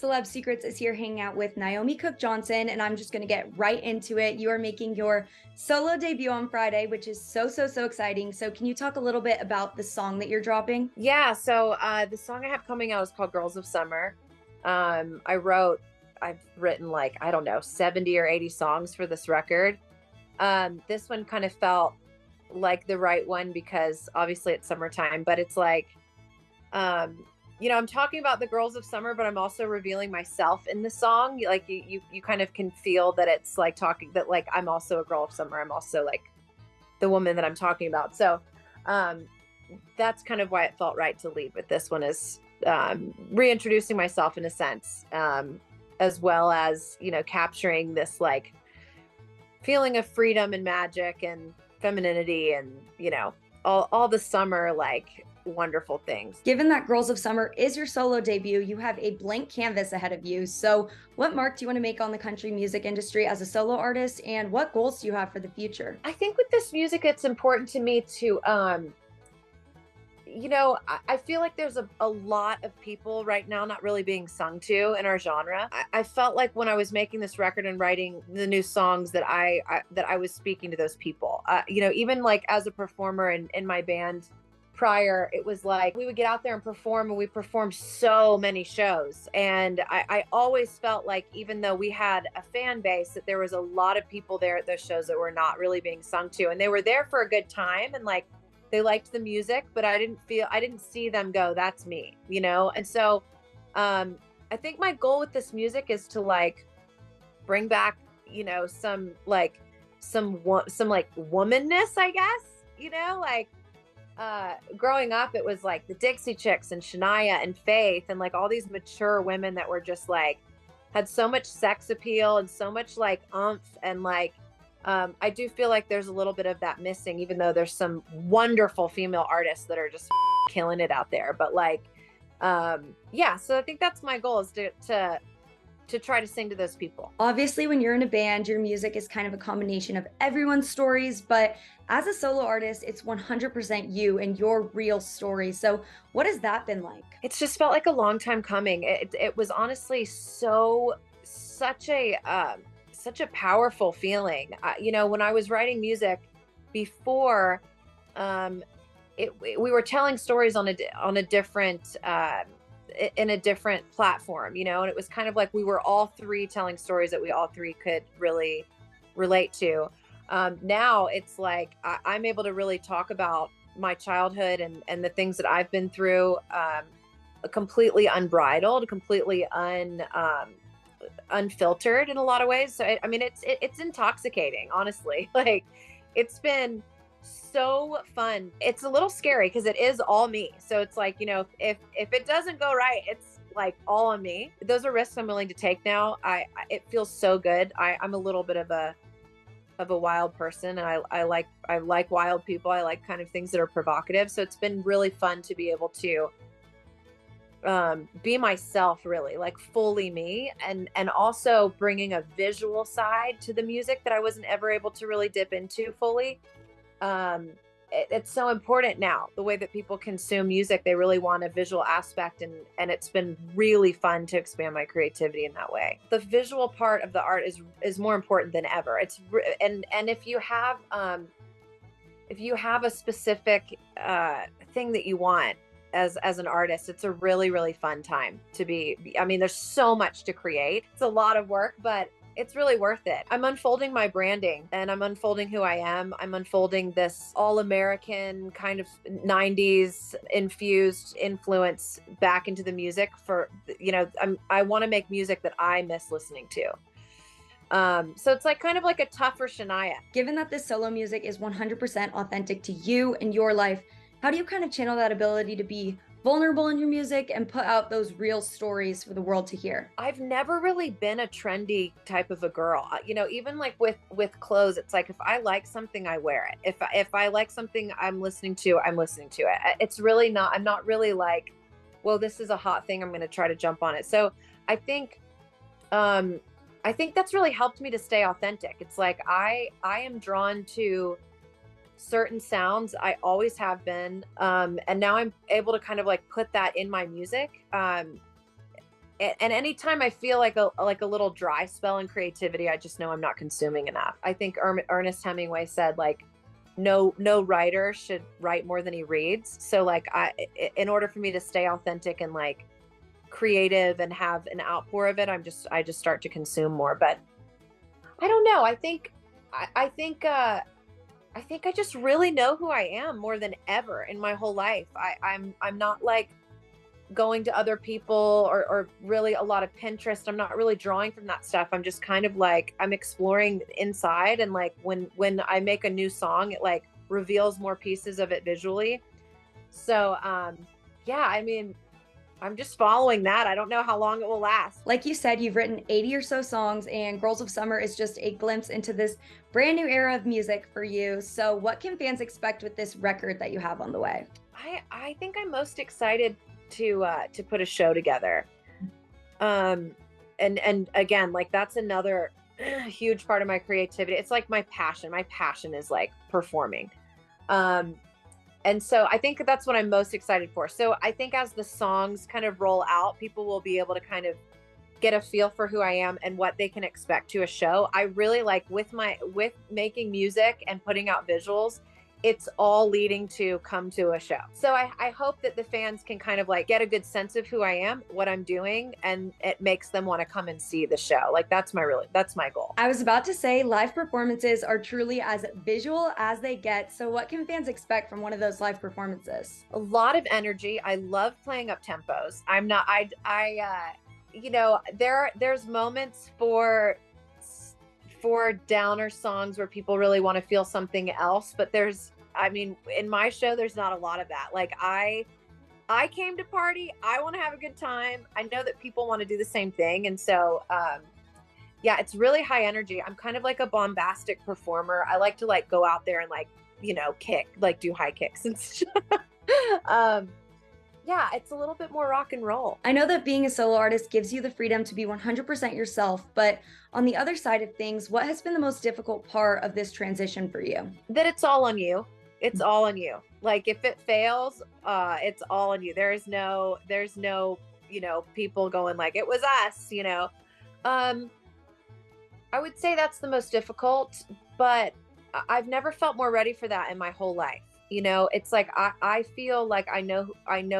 Celeb Secrets is here hanging out with Naomi Cooke Johnson, and I'm just going to get right into it. You are making your solo debut on Friday, which is so exciting. So can you talk a little bit about the song that you're dropping? Yeah, so the song I have coming out is called Girls of Summer. I've written like, I don't know, 70 or 80 songs for this record. This one kind of felt like the right one because obviously it's summertime, but it's like, I'm talking about the girls of summer, but I'm also revealing myself in the song. Like you kind of can feel that it's like talking that like, I'm also a girl of summer. I'm also like the woman that I'm talking about. So, that's kind of why it felt right to lead with this one is, reintroducing myself in a sense, as well as, capturing this like feeling of freedom and magic and femininity and, all the summer, like wonderful things. Given that Girls of Summer is your solo debut, you have a blank canvas ahead of you. So what mark do you want to make on the country music industry as a solo artist, and what goals do you have for the future? I think with this music, it's important to me to, I feel like there's a lot of people right now not really being sung to in our genre. I felt like when I was making this record and writing the new songs that I was speaking to those people. Even like as a performer in my band prior, it was like we would get out there and perform, and we performed so many shows. And I always felt like even though we had a fan base, that there was a lot of people there at those shows that were not really being sung to, and they were there for a good time and like they liked the music, but I didn't see them go, that's me, And so, I think my goal with this music is to like bring back, some womanness, I guess, growing up, it was like the Dixie Chicks and Shania and Faith and like all these mature women that were just like, had so much sex appeal and so much like oomph and like, I do feel like there's a little bit of that missing, even though there's some wonderful female artists that are just killing it out there. But like, so I think that's my goal is to try to sing to those people. Obviously, when you're in a band, your music is kind of a combination of everyone's stories, but as a solo artist, it's 100% you and your real story. So what has that been like? It's just felt like a long time coming. It was honestly such a powerful feeling. When I was writing music before, we were telling stories on a different, in a different platform, and it was kind of like we were all three telling stories that we all three could really relate to. Now it's like I'm able to really talk about my childhood and the things that I've been through, completely unbridled, completely unfiltered in a lot of ways. So it's intoxicating, honestly. Like it's been so fun. It's a little scary because it is all me. So it's like, if it doesn't go right, it's like all on me. Those are risks I'm willing to take now. It feels so good. I'm a little bit of a wild person, and I like wild people. I like kind of things that are provocative. So it's been really fun to be able to be myself, really like fully me, and also bringing a visual side to the music that I wasn't ever able to really dip into fully. It's so important now, the way that people consume music. They really want a visual aspect, and it's been really fun to expand my creativity in that way. The visual part of the art is more important than ever. And if you have a specific thing that you want as an artist, it's a really fun time to be. There's so much to create. It's a lot of work, but it's really worth it. I'm unfolding my branding, and I'm unfolding who I am. I'm unfolding this all-American kind of 90s infused influence back into the music for, I want to make music that I miss listening to. So it's like kind of like a tougher Shania. Given that this solo music is 100% authentic to you and your life, how do you kind of channel that ability to be vulnerable in your music and put out those real stories for the world to hear? I've never really been a trendy type of a girl. Even like with clothes, it's like if I like something, I wear it. If I like something I'm listening to it. It's really not, I'm not really like, well, this is a hot thing, I'm going to try to jump on it. So I think that's really helped me to stay authentic. It's like I am drawn to certain sounds. I always have been. And now I'm able to kind of like put that in my music. and anytime I feel like a little dry spell in creativity, I just know I'm not consuming enough. I think Ernest Hemingway said, like, no writer should write more than he reads. So like in order for me to stay authentic and like creative and have an outpour of it, I just start to consume more. But I don't know. I think I just really know who I am more than ever in my whole life. I'm not like going to other people or really a lot of Pinterest. I'm not really drawing from that stuff. I'm just kind of like, I'm exploring inside. And like when I make a new song, it like reveals more pieces of it visually. So yeah, I mean, I'm just following that. I don't know how long it will last. Like you said, you've written 80 or so songs, and Girls of Summer is just a glimpse into this brand new era of music for you. So what can fans expect with this record that you have on the way? I think I'm most excited to put a show together. And again, like that's another huge part of my creativity. It's like my passion. My passion is like performing. And so I think that's what I'm most excited for. So I think as the songs kind of roll out, people will be able to kind of get a feel for who I am and what they can expect to a show. I really like with making music and putting out visuals, it's all leading to come to a show. So I hope that the fans can kind of like get a good sense of who I am, what I'm doing, and it makes them want to come and see the show. Like that's my goal. I was about to say live performances are truly as visual as they get. So what can fans expect from one of those live performances? A lot of energy. I love playing up tempos. You know, there's moments for downer songs where people really want to feel something else, but in my show there's not a lot of that. Like I came to party, I want to have a good time. I know that people want to do the same thing, and so yeah, it's really high energy. I'm kind of like a bombastic performer. I like to like go out there and like, you know, kick, like do high kicks and stuff. Yeah, it's a little bit more rock and roll. I know that being a solo artist gives you the freedom to be 100% yourself, but on the other side of things, what has been the most difficult part of this transition for you? That it's all on you. It's all on you. Like if it fails, it's all on you. There's no, you know, people going like, it was us, you know. I would say that's the most difficult, but I've never felt more ready for that in my whole life. You know, it's like I feel like I know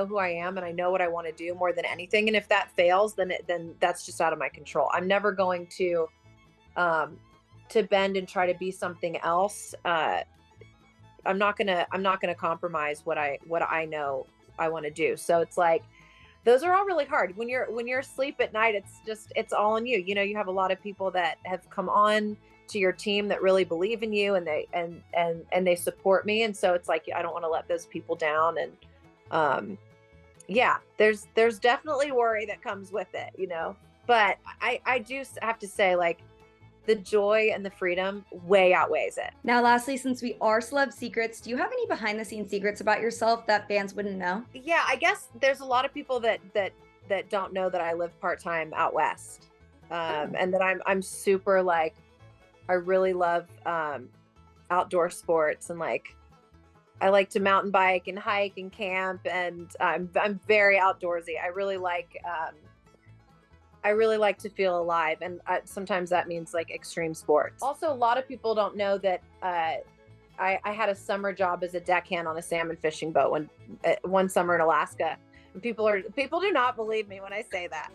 who I am and I know what I want to do more than anything. And if that fails, then that's just out of my control. I'm never going to bend and try to be something else. I'm not gonna compromise what I know I want to do. So it's like those are all really hard. When you're asleep at night, it's all on you. You know, you have a lot of people that have come on to your team that really believe in you and they support me. And so it's like, I don't want to let those people down. And yeah, there's definitely worry that comes with it, you know, but I do have to say like the joy and the freedom way outweighs it. Now, lastly, since we are Celeb Secrets, do you have any behind the scenes secrets about yourself that fans wouldn't know? Yeah, I guess there's a lot of people that don't know that I live part-time out West. And that I'm super like, I really love outdoor sports and like I like to mountain bike and hike and camp, and I'm very outdoorsy. I really like to feel alive, and sometimes that means like extreme sports. Also, a lot of people don't know that I had a summer job as a deckhand on a salmon fishing boat one summer in Alaska. And people do not believe me when I say that.